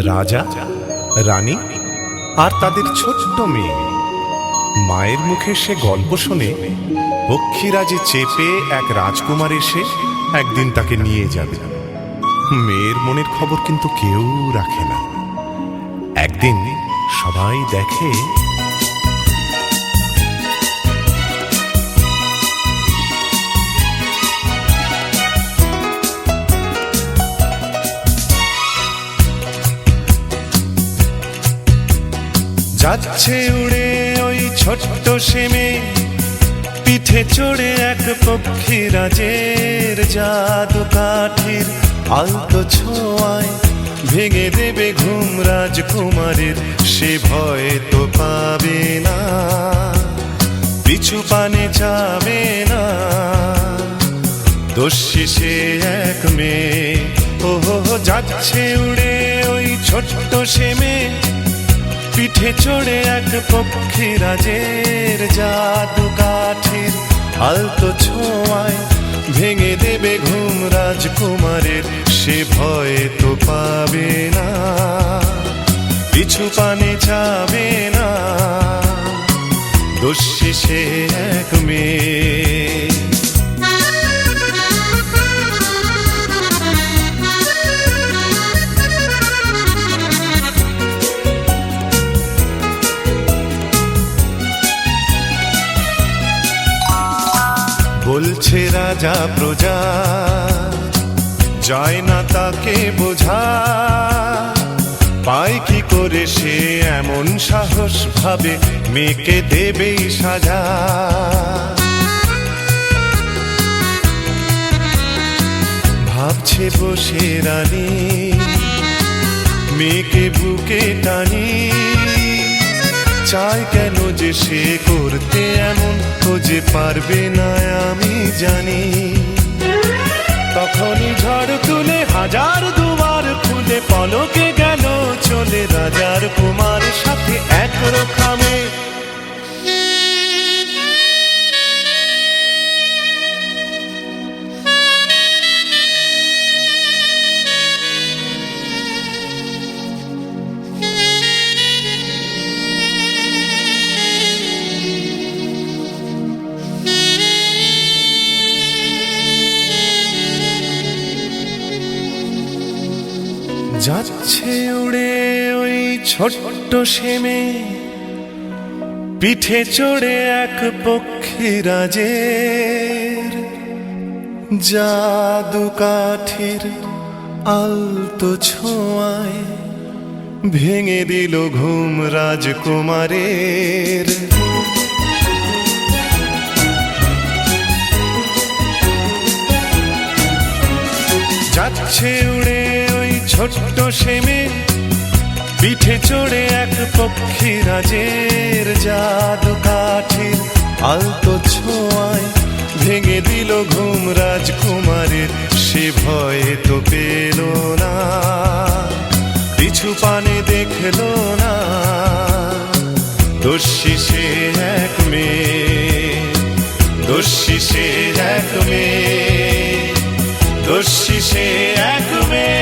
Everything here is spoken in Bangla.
রাজা, রানী আর তাদের ছোট্ট মেয়ে। মায়ের মুখে সে গল্প শুনে পক্ষীরাজে চেপে এক রাজকুমার এসে একদিন তাকে নিয়ে যাবে। মেয়ের মনের খবর কিন্তু কেউ রাখে না। একদিন সবাই দেখে যাচ্ছে উড়ে ওই ছোট্ট সে মেয়ে, পিঠে চড়ে এক পক্ষীরাজের জাদু কাঠির আলতো ছোঁয়ায় ভেঙে দেবে ঘুম রাজকুমারের। সে ভয় তো পাবে না, পিছু পানে যাবে না। দোষী সে এক মেয়ে, ওহো যাচ্ছে উড়ে ওই ছোট্ট সে মেয়ে, পিঠে চড়ে এক পক্ষীরাজের জাদু কাঠির আলতো ছোঁয়ায় ভেঙে দেবে ঘুম রাজকুমারের। সে ভয় তো পাবে না, পিছু পানে যাবে না। দোষী সে এক মেয়ে। বলছে রাজা প্রজা, যায় না তাকে বোঝা। পায় কি করে সে এমন সাহস, ভাবে মেয়েকে দেবেই সাজা। ভাবছে বসে রানী, মেয়েকে বুকে টানি। চায় কেন যে সে করতে এমন, ও যে পারবে না আমি জানি। তখনই ঝড় তুলে হাজার দুয়ার খুলে পলকে গেল চলে রাজার কুমার সাথে এক রোখামে। যাচ্ছে উড়ে ওই ছোট্ট সে মেয়ে, পিঠে চড়ে এক পক্ষীরাজের জাদু কাঠির আলতো ছোঁয়ায় ভেঙে দিল ঘুম রাজকুমারের। যাচ্ছে উড়ে ওই ছোট্ট সে মেয়ে, পিঠে চড়ে এক পক্ষীরাজের জাদু কাঠির আলতো ছোঁয়ায় ভেঙে দিল ঘুম রাজকুমারের। সে ভয় তো পেল না, পিছু পানে দেখল না। দোষী সে এক মেয়ে, দোষী সে এক মেয়ে, দোষী সে এক মেয়ে।